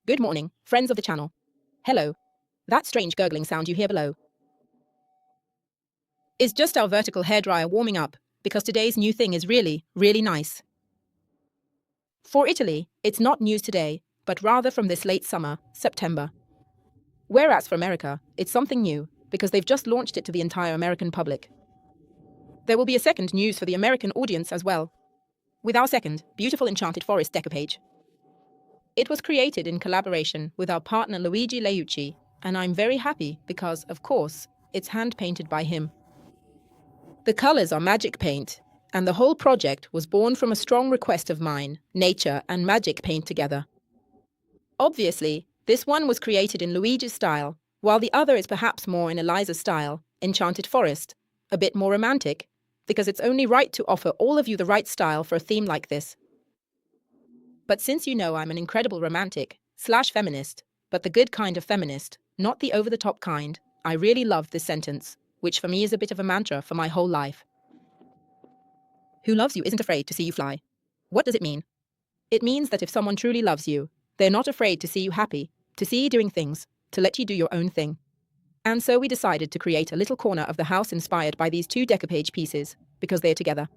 Good morning, friends of the channel. Hello. That strange gurgling sound you hear below is just our vertical hairdryer warming up, because today's new thing is really, really nice. For Italy, it's not news today, but rather from this late summer, September. Whereas for America, it's something new, because they've just launched it to the entire American public. There will be a second news for the American audience as well, with our second, beautiful enchanted forest decoupage. It was created in collaboration with our partner Luigi Leucci, and I'm very happy because, of course, it's hand-painted by him. The colors are magic paint, and the whole project was born from a strong request of mine, nature and magic paint together. Obviously, this one was created in Luigi's style, while the other is perhaps more in Elisa's style, enchanted forest, a bit more romantic, because it's only right to offer all of you the right style for a theme like this. But since you know I'm an incredible romantic/feminist, but the good kind of feminist, not the over-the-top kind, I really love this sentence, which for me is a bit of a mantra for my whole life. Who loves you isn't afraid to see you fly. What does it mean? It means that if someone truly loves you, they're not afraid to see you happy, to see you doing things, to let you do your own thing. And so we decided to create a little corner of the house inspired by these two decoupage pieces, because they're together.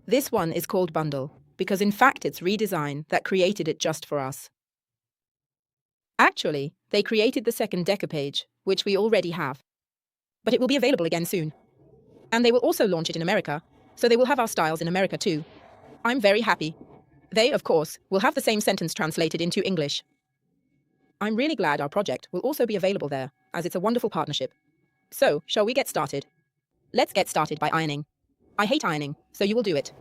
This one is called Bundle, because in fact it's Redesign that created it just for us. Actually, they created the second decoupage, which we already have. But it will be available again soon. And they will also launch it in America, so they will have our styles in America too. I'm very happy. They, of course, will have the same sentence translated into English. I'm really glad our project will also be available there, as it's a wonderful partnership. So, shall we get started? Let's get started by ironing. I hate ironing, so you will do it.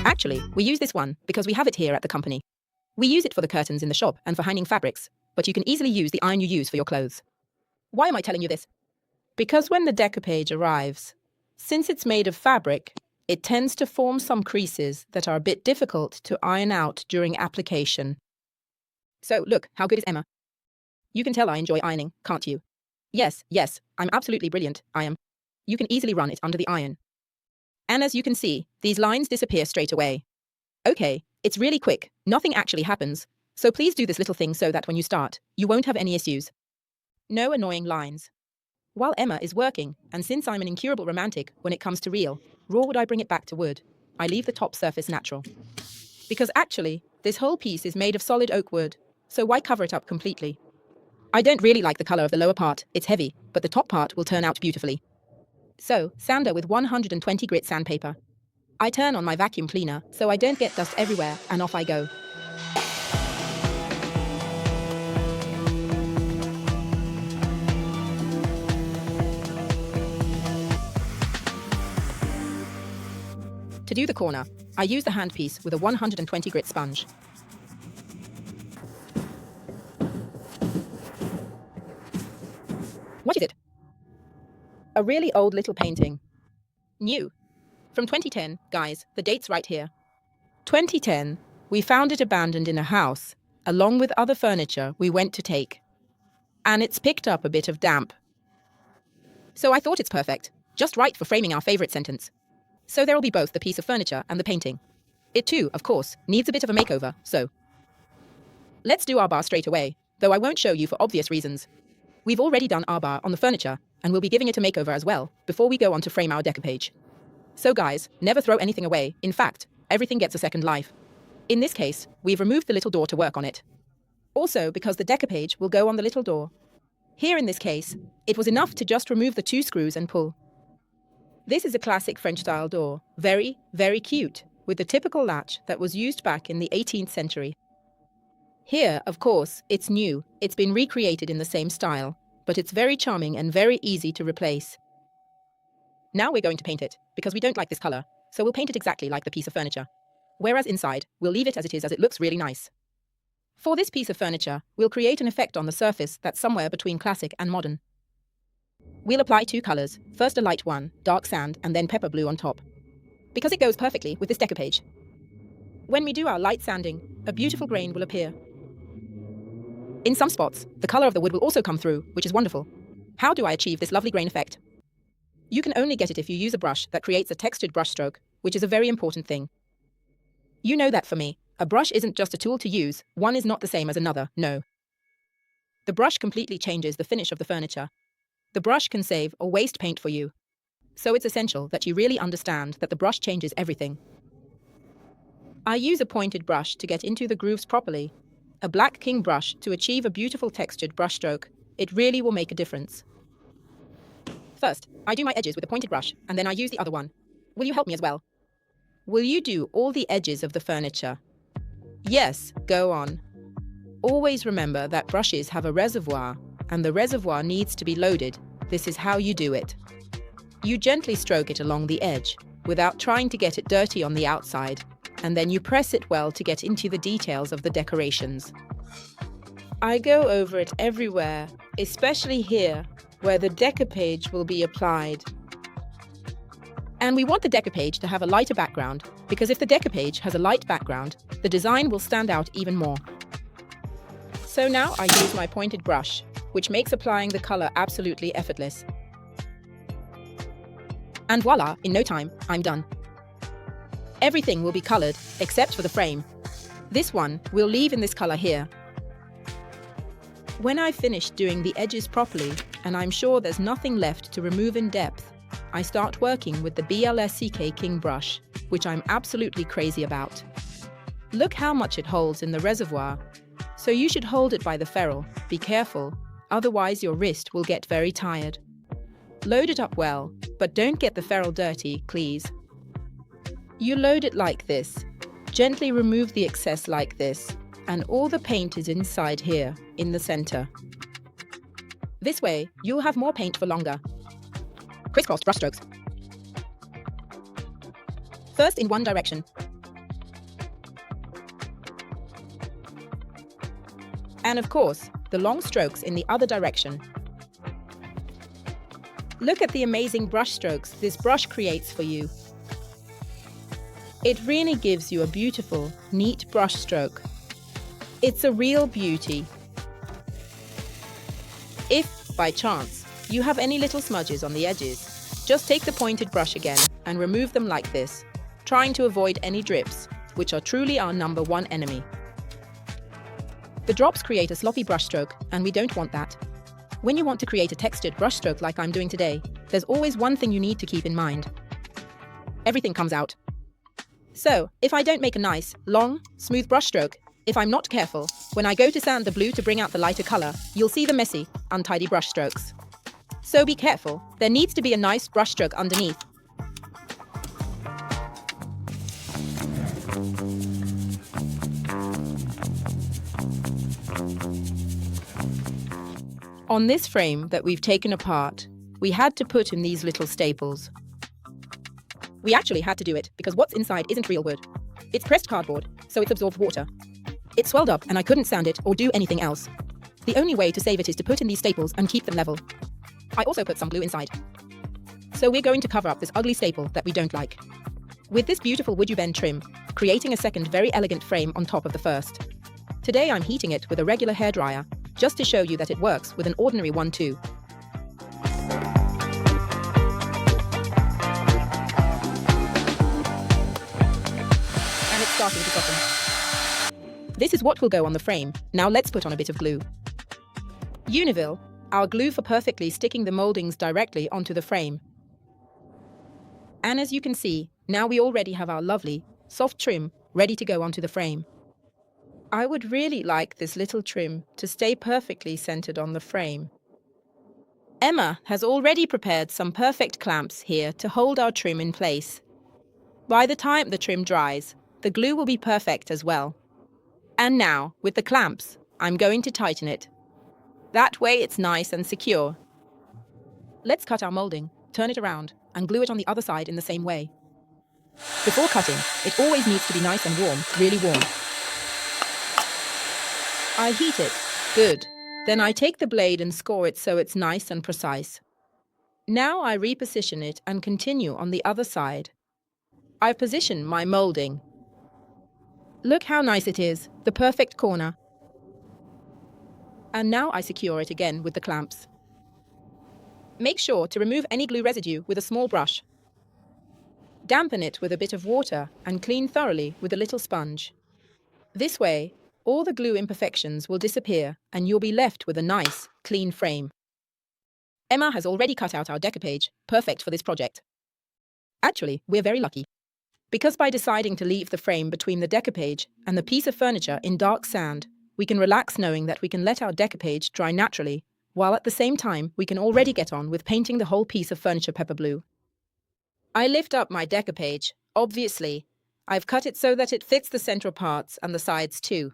Actually, we use this one because we have it here at the company. We use it for the curtains in the shop and for hanging fabrics, but you can easily use the iron you use for your clothes. Why am I telling you this? Because when the decoupage arrives, since it's made of fabric, it tends to form some creases that are a bit difficult to iron out during application. So look, how good is Emma? You can tell I enjoy ironing, can't you? Yes, I'm absolutely brilliant, I am. You can easily run it under the iron. And as you can see, these lines disappear straight away. Okay, it's really quick, nothing actually happens, so please do this little thing so that when you start, you won't have any issues. No annoying lines. While Emma is working, and since I'm an incurable romantic when it comes to real, raw wood I bring it back to wood, I leave the top surface natural. Because actually, this whole piece is made of solid oak wood, so why cover it up completely? I don't really like the color of the lower part, it's heavy, but the top part will turn out beautifully. So, sander with 120 grit sandpaper. I turn on my vacuum cleaner so I don't get dust everywhere, and off I go. To do the corner, I use the handpiece with a 120 grit sponge. What is it? A really old little painting. New. From 2010, guys, the date's right here. 2010, we found it abandoned in a house, along with other furniture we went to take. And it's picked up a bit of damp. So I thought it's perfect, just right for framing our favorite sentence. So there'll be both the piece of furniture and the painting. It too, of course, needs a bit of a makeover, so. Let's do our bar straight away, though I won't show you for obvious reasons. We've already done our bar on the furniture, and we'll be giving it a makeover as well, before we go on to frame our decoupage. So guys, never throw anything away, in fact, everything gets a second life. In this case, we've removed the little door to work on it. Also, because the decoupage will go on the little door. Here in this case, it was enough to just remove the 2 screws and pull. This is a classic French-style door, very, very cute, with the typical latch that was used back in the 18th century. Here, of course, it's new, it's been recreated in the same style, but it's very charming and very easy to replace. Now we're going to paint it, because we don't like this color, so we'll paint it exactly like the piece of furniture. Whereas inside, we'll leave it as it is as it looks really nice. For this piece of furniture, we'll create an effect on the surface that's somewhere between classic and modern. We'll apply 2 colors, first a light one, dark sand, and then pepper blue on top. because it goes perfectly with this decoupage. When we do our light sanding, a beautiful grain will appear. In some spots, the color of the wood will also come through, which is wonderful. How do I achieve this lovely grain effect? You can only get it if you use a brush that creates a textured brushstroke, which is a very important thing. You know that for me, a brush isn't just a tool to use, one is not the same as another, no. The brush completely changes the finish of the furniture. The brush can save or waste paint for you. So it's essential that you really understand that the brush changes everything. I use a pointed brush to get into the grooves properly. A black king brush to achieve a beautiful textured brushstroke. It really will make a difference. First, I do my edges with a pointed brush, and then I use the other one. Will you help me as well? Will you do all the edges of the furniture? Yes, go on. Always remember that brushes have a reservoir, and the reservoir needs to be loaded. This is how you do it. You gently stroke it along the edge, without trying to get it dirty on the outside, and then you press it well to get into the details of the decorations. I go over it everywhere, especially here, where the decoupage will be applied. And we want the decoupage to have a lighter background, because if the decoupage has a light background, the design will stand out even more. So now I use my pointed brush, which makes applying the color absolutely effortless. And voila, in no time, I'm done. Everything will be colored, except for the frame. This one we'll leave in this color here. When I finish doing the edges properly, and I'm sure there's nothing left to remove in depth, I start working with the BLSCK King brush, which I'm absolutely crazy about. Look how much it holds in the reservoir. So you should hold it by the ferrule. Be careful, otherwise your wrist will get very tired. Load it up well, but don't get the ferrule dirty, please. You load it like this. Gently remove the excess like this, and all the paint is inside here, in the center. This way, you'll have more paint for longer. Crisscrossed brushstrokes. First in one direction. And of course, the long strokes in the other direction. Look at the amazing brush strokes this brush creates for you. It really gives you a beautiful, neat brush stroke. It's a real beauty. If, by chance, you have any little smudges on the edges, just take the pointed brush again and remove them like this, trying to avoid any drips, which are truly our number one enemy. The drops create a sloppy brushstroke, and we don't want that. When you want to create a textured brushstroke like I'm doing today, there's always one thing you need to keep in mind. Everything comes out. So, if I don't make a nice, long, smooth brushstroke, if I'm not careful, when I go to sand the blue to bring out the lighter color, you'll see the messy, untidy brushstrokes. So be careful, there needs to be a nice brushstroke underneath. On this frame that we've taken apart, we had to put in these little staples. We actually had to do it because what's inside isn't real wood. It's pressed cardboard, so it's absorbed water. It swelled up and I couldn't sand it or do anything else. The only way to save it is to put in these staples and keep them level. I also put some glue inside. So we're going to cover up this ugly staple that we don't like. With this beautiful wood you bend trim, creating a second very elegant frame on top of the first. Today I'm heating it with a regular hairdryer, just to show you that it works with an ordinary one too. And it's starting to soften. This is what will go on the frame. Now let's put on a bit of glue. Univil, our glue for perfectly sticking the moldings directly onto the frame. And as you can see, now we already have our lovely, soft trim ready to go onto the frame. I would really like this little trim to stay perfectly centered on the frame. Emma has already prepared some perfect clamps here to hold our trim in place. By the time the trim dries, the glue will be perfect as well. And now, with the clamps, I'm going to tighten it. That way it's nice and secure. Let's cut our molding, turn it around, and glue it on the other side in the same way. Before cutting, it always needs to be nice and warm, really warm. I heat it. Good. Then I take the blade and score it so it's nice and precise. Now I reposition it and continue on the other side. I've positioned my molding. Look how nice it is, the perfect corner. And now I secure it again with the clamps. Make sure to remove any glue residue with a small brush. Dampen it with a bit of water and clean thoroughly with a little sponge. This way, all the glue imperfections will disappear and you'll be left with a nice, clean frame. Emma has already cut out our decoupage, perfect for this project. Actually, we're very lucky. Because by deciding to leave the frame between the decoupage and the piece of furniture in dark sand, we can relax knowing that we can let our decoupage dry naturally, while at the same time we can already get on with painting the whole piece of furniture pepper blue. I lift up my decoupage, obviously. I've cut it so that it fits the central parts and the sides too.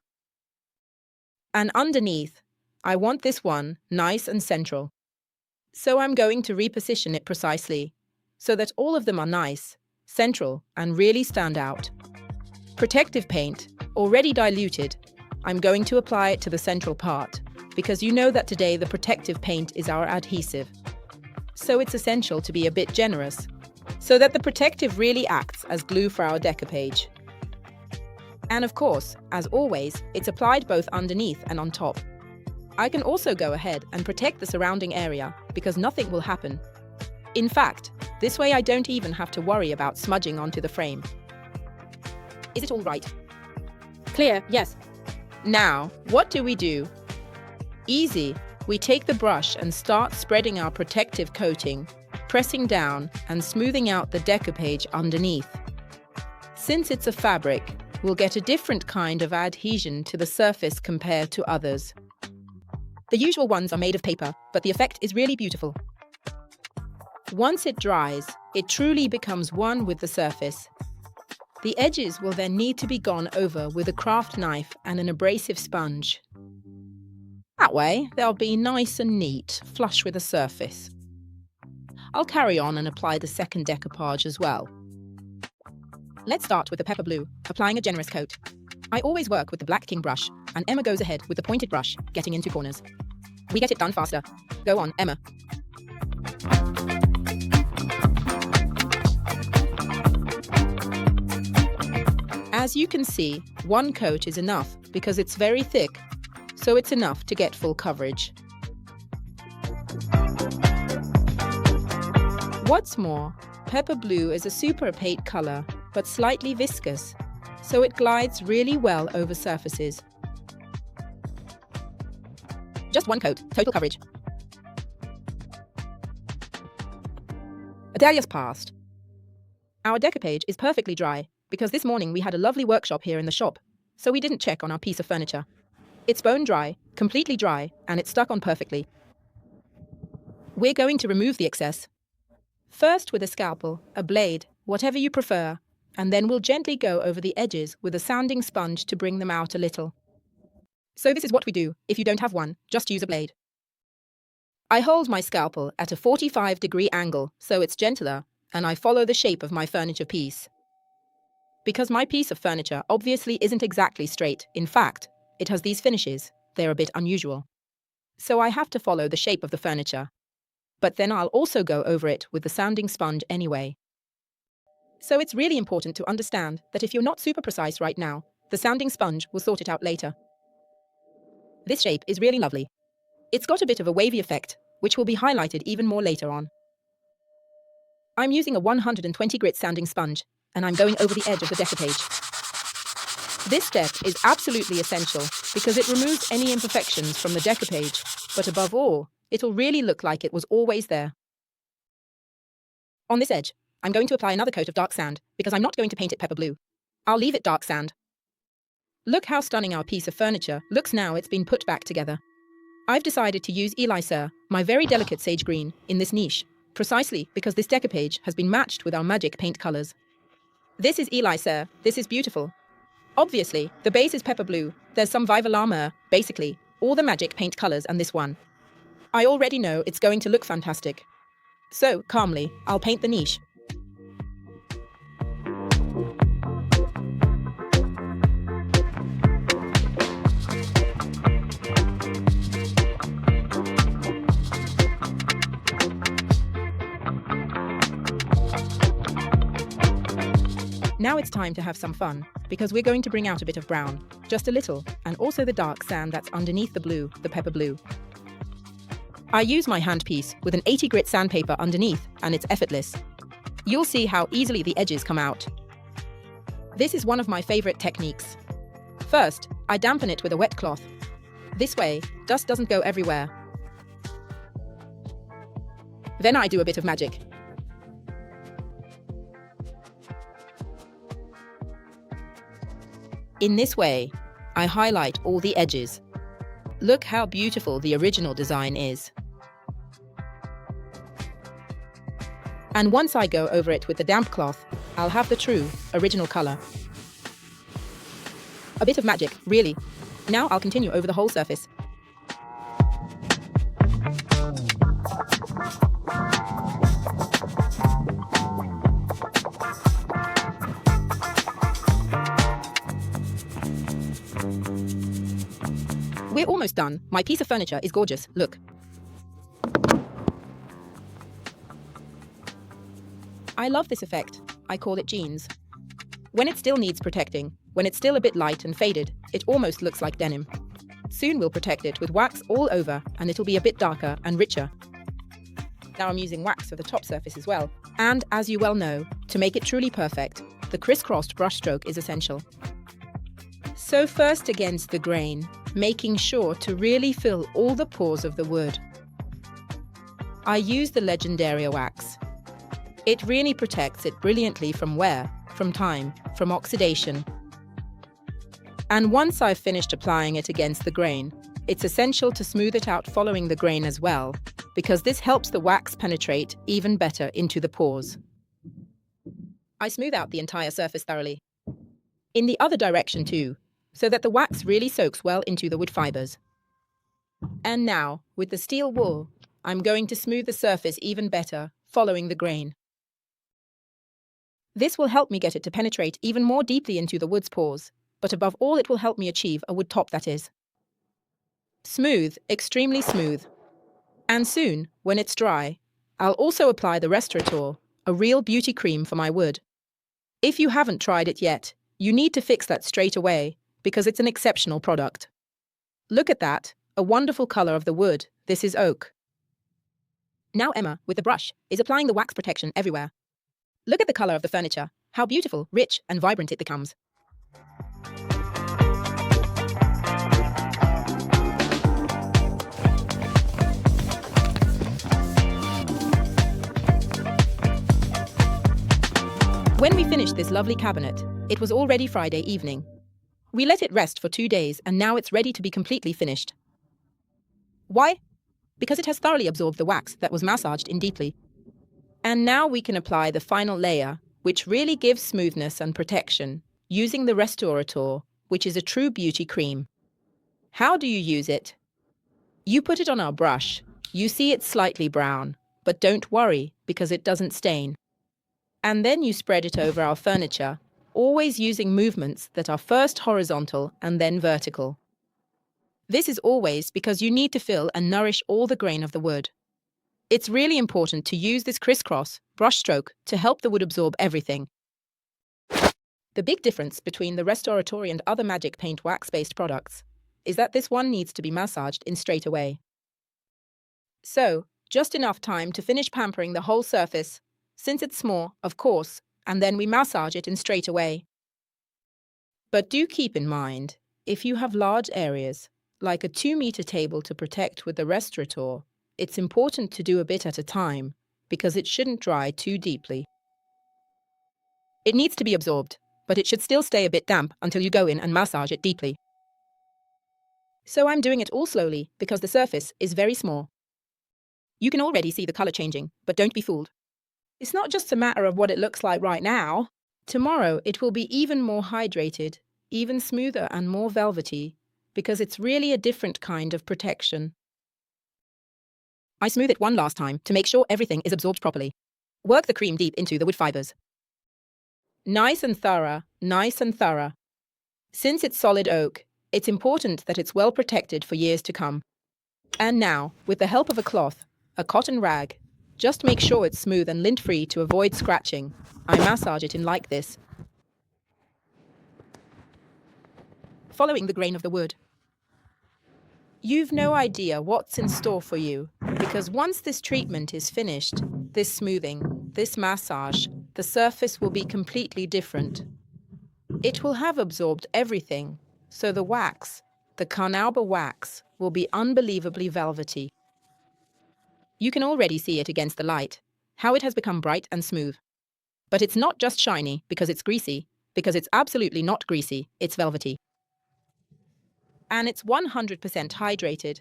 And underneath, I want this one nice and central. So I'm going to reposition it precisely, so that all of them are nice, central, and really stand out. Protective paint, already diluted, I'm going to apply it to the central part, because you know that today the protective paint is our adhesive. So it's essential to be a bit generous, so that the protective really acts as glue for our decoupage. And of course, as always, it's applied both underneath and on top. I can also go ahead and protect the surrounding area, because nothing will happen. In fact, this way I don't even have to worry about smudging onto the frame. Is it all right? Clear, yes. Now, what do? Easy. We take the brush and start spreading our protective coating, pressing down and smoothing out the decoupage underneath. Since it's a fabric, we'll get a different kind of adhesion to the surface compared to others. The usual ones are made of paper, but the effect is really beautiful. Once it dries, it truly becomes one with the surface. The edges will then need to be gone over with a craft knife and an abrasive sponge. That way, they'll be nice and neat, flush with the surface. I'll carry on and apply the second decoupage as well. Let's start with the pepper blue, applying a generous coat. I always work with the Black King brush, and Emma goes ahead with the pointed brush, getting into corners. We get it done faster. Go on, Emma. As you can see, one coat is enough because it's very thick, so it's enough to get full coverage. What's more, pepper blue is a super opaque color, but slightly viscous, so it glides really well over surfaces. Just one coat, total coverage. A day has passed. Our decoupage is perfectly dry, because this morning we had a lovely workshop here in the shop, so we didn't check on our piece of furniture. It's bone dry, completely dry, and it's stuck on perfectly. We're going to remove the excess. First with a scalpel, a blade, whatever you prefer, and then we'll gently go over the edges with a sanding sponge to bring them out a little. So this is what we do. If you don't have one, just use a blade. I hold my scalpel at a 45-degree angle, so it's gentler, and I follow the shape of my furniture piece. Because my piece of furniture obviously isn't exactly straight, in fact, it has these finishes, they're a bit unusual. So I have to follow the shape of the furniture. But then I'll also go over it with the sanding sponge anyway. So it's really important to understand that if you're not super precise right now, the sanding sponge will sort it out later. This shape is really lovely. It's got a bit of a wavy effect, which will be highlighted even more later on. I'm using a 120 grit sanding sponge, and I'm going over the edge of the decoupage. This step is absolutely essential because it removes any imperfections from the decoupage, but above all, it'll really look like it was always there. On this edge, I'm going to apply another coat of dark sand because I'm not going to paint it pepper blue. I'll leave it dark sand. Look how stunning our piece of furniture looks now it's been put back together. I've decided to use Elisir, my very delicate sage green, in this niche, precisely because this decoupage has been matched with our magic paint colours. This is Elisir, this is beautiful. Obviously, the base is pepper blue, there's some Viva la Mer, basically, all the magic paint colours and this one. I already know it's going to look fantastic. So, calmly, I'll paint the niche. Now it's time to have some fun, because we're going to bring out a bit of brown, just a little, and also the dark sand that's underneath the blue, the pepper blue. I use my handpiece with an 80 grit sandpaper underneath, and it's effortless. You'll see how easily the edges come out. This is one of my favorite techniques. First, I dampen it with a wet cloth. This way, dust doesn't go everywhere. Then I do a bit of magic. In this way, I highlight all the edges. Look how beautiful the original design is. And once I go over it with the damp cloth, I'll have the true, original color. A bit of magic, really. Now I'll continue over the whole surface. We're almost done. My piece of furniture is gorgeous, look. I love this effect. I call it jeans. When it still needs protecting, when it's still a bit light and faded, it almost looks like denim. Soon we'll protect it with wax all over, and it'll be a bit darker and richer. Now I'm using wax for the top surface as well. And as you well know, to make it truly perfect, the crisscrossed brushstroke is essential. So first against the grain, making sure to really fill all the pores of the wood. I use the Legendaria wax. It really protects it brilliantly from wear, from time, from oxidation. And once I've finished applying it against the grain, it's essential to smooth it out following the grain as well, because this helps the wax penetrate even better into the pores. I smooth out the entire surface thoroughly. In the other direction too, so that the wax really soaks well into the wood fibers. And now, with the steel wool, I'm going to smooth the surface even better, following the grain. This will help me get it to penetrate even more deeply into the wood's pores, but above all it will help me achieve a wood top that is smooth, extremely smooth. And soon, when it's dry, I'll also apply the Restauratore, a real beauty cream for my wood. If you haven't tried it yet, you need to fix that straight away, because it's an exceptional product. Look at that, a wonderful color of the wood. This is oak. Now Emma, with the brush, is applying the wax protection everywhere. Look at the color of the furniture, how beautiful, rich, and vibrant it becomes. When we finished this lovely cabinet, it was already Friday evening. We let it rest for 2 days, and now it's ready to be completely finished. Why? Because it has thoroughly absorbed the wax that was massaged in deeply. And now we can apply the final layer, which really gives smoothness and protection, using the Restauratore, which is a true beauty cream. How do you use it? You put it on our brush. You see it's slightly brown, but don't worry, because it doesn't stain. And then you spread it over our furniture, always using movements that are first horizontal and then vertical. This is always because you need to fill and nourish all the grain of the wood. It's really important to use this crisscross brushstroke to help the wood absorb everything. The big difference between the Restauratore and other magic paint wax-based products is that this one needs to be massaged in straight away. So, just enough time to finish pampering the whole surface, since it's small, of course, and then we massage it in straight away. But do keep in mind, if you have large areas, like a 2-meter table to protect with the Restauratore, it's important to do a bit at a time, because it shouldn't dry too deeply. It needs to be absorbed, but it should still stay a bit damp until you go in and massage it deeply. So I'm doing it all slowly, because the surface is very small. You can already see the color changing, but don't be fooled. It's not just a matter of what it looks like right now. Tomorrow it will be even more hydrated, even smoother and more velvety, because it's really a different kind of protection. I smooth it one last time to make sure everything is absorbed properly. Work the cream deep into the wood fibers. Nice and thorough, nice and thorough. Since it's solid oak, it's important that it's well protected for years to come. And now, with the help of a cloth, a cotton rag, just make sure it's smooth and lint-free to avoid scratching. I massage it in like this. following the grain of the wood. You've no idea what's in store for you, because once this treatment is finished, this smoothing, this massage, the surface will be completely different. It will have absorbed everything, so the wax, the carnauba wax, will be unbelievably velvety. You can already see it against the light, how it has become bright and smooth. But it's not just shiny because it's greasy, because it's absolutely not greasy, it's velvety. And it's 100% hydrated.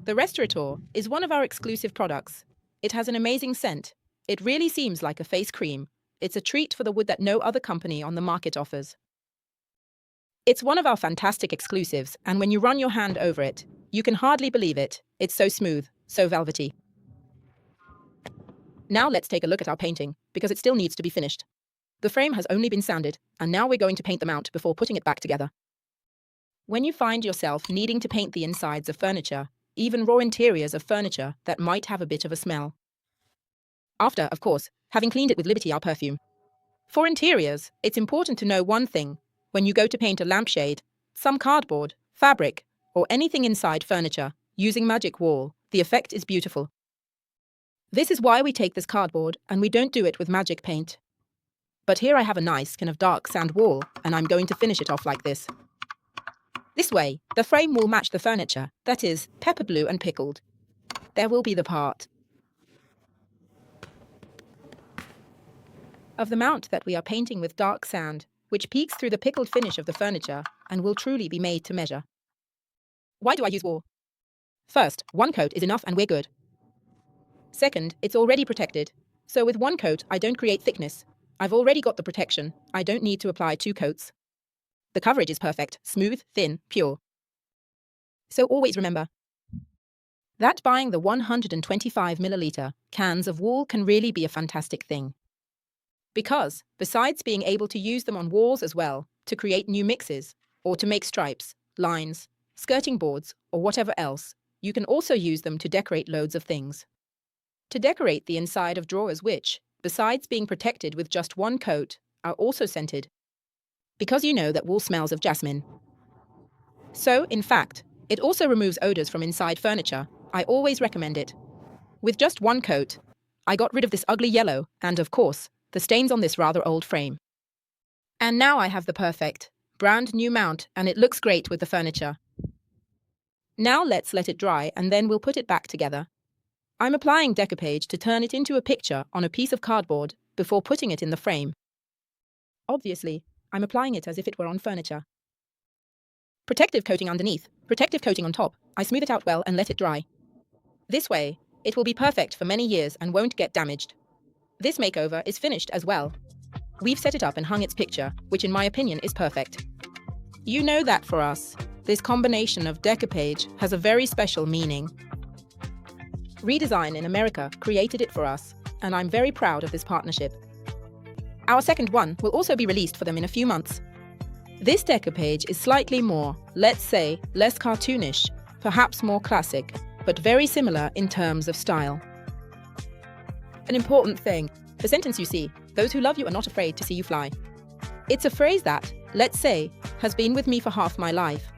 The Restauratore is one of our exclusive products. It has an amazing scent. It really seems like a face cream. It's a treat for the wood that no other company on the market offers. It's one of our fantastic exclusives, and when you run your hand over it, you can hardly believe it. It's so smooth, so velvety. Now let's take a look at our painting, because it still needs to be finished. The frame has only been sanded, and now we're going to paint the mount before putting it back together. When you find yourself needing to paint the insides of furniture, even raw interiors of furniture that might have a bit of a smell. After, of course, having cleaned it with Liberty, our perfume. For interiors, it's important to know one thing. When you go to paint a lampshade, some cardboard, fabric, or anything inside furniture, using magic wall, the effect is beautiful. This is why we take this cardboard and we don't do it with magic paint. But here I have a nice kind of dark sand wall, and I'm going to finish it off like this. This way, the frame will match the furniture, that is, pepper blue and pickled. There will be the part of the mount that we are painting with dark sand, which peeks through the pickled finish of the furniture and will truly be made to measure. Why do I use wool? First, one coat is enough and we're good. Second, it's already protected. So with one coat, I don't create thickness. I've already got the protection. I don't need to apply 2 coats. The coverage is perfect, smooth, thin, pure. So always remember that buying the 125 milliliter cans of wool can really be a fantastic thing. Because, besides being able to use them on walls as well, to create new mixes, or to make stripes, lines, skirting boards, or whatever else, you can also use them to decorate loads of things. To decorate the inside of drawers which, besides being protected with just one coat, are also scented. Because you know that wool smells of jasmine. So, in fact, it also removes odors from inside furniture. I always recommend it. With just one coat, I got rid of this ugly yellow and, of course, the stains on this rather old frame. And now I have the perfect, brand new mount, and it looks great with the furniture. Now let's let it dry and then we'll put it back together. I'm applying Découpage to turn it into a picture on a piece of cardboard before putting it in the frame. Obviously, I'm applying it as if it were on furniture. Protective coating underneath, protective coating on top. I smooth it out well and let it dry. This way, it will be perfect for many years and won't get damaged. This makeover is finished as well. We've set it up and hung its picture, which in my opinion is perfect. You know that for us, this combination of Découpage has a very special meaning. Redesign in America created it for us, and I'm very proud of this partnership. Our second one will also be released for them in a few months. This Découpage is slightly more, let's say, less cartoonish, perhaps more classic, but very similar in terms of style. An important thing, the sentence you see, those who love you are not afraid to see you fly. It's a phrase that, let's say, has been with me for half my life.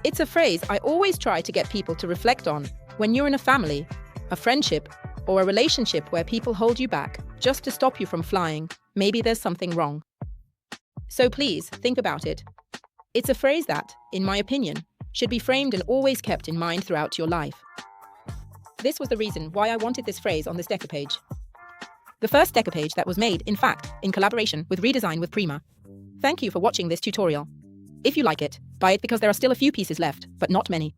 It's a phrase I always try to get people to reflect on when you're in a family, a friendship, or a relationship where people hold you back just to stop you from flying. Maybe there's something wrong. So please, think about it. It's a phrase that, in my opinion, should be framed and always kept in mind throughout your life. This was the reason why I wanted this phrase on this Découpage. The first Découpage that was made, in fact, in collaboration with Redesign with Prima. Thank you for watching this tutorial. If you like it, buy it because there are still a few pieces left, but not many.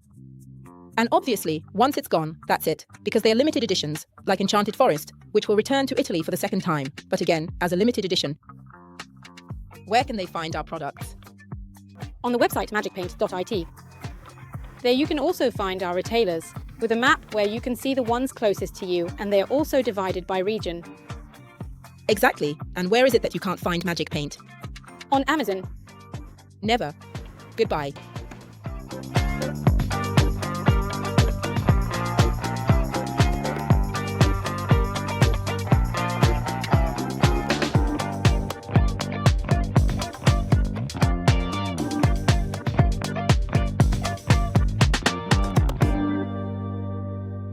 And obviously, once it's gone, that's it, because they are limited editions, like Enchanted Forest, which will return to Italy for the second time, but again, as a limited edition. Where can they find our products? On the website magicpaint.it. There you can also find our retailers, with a map where you can see the ones closest to you, and they are also divided by region. Exactly, and where is it that you can't find Magic Paint? On Amazon. Never. Goodbye.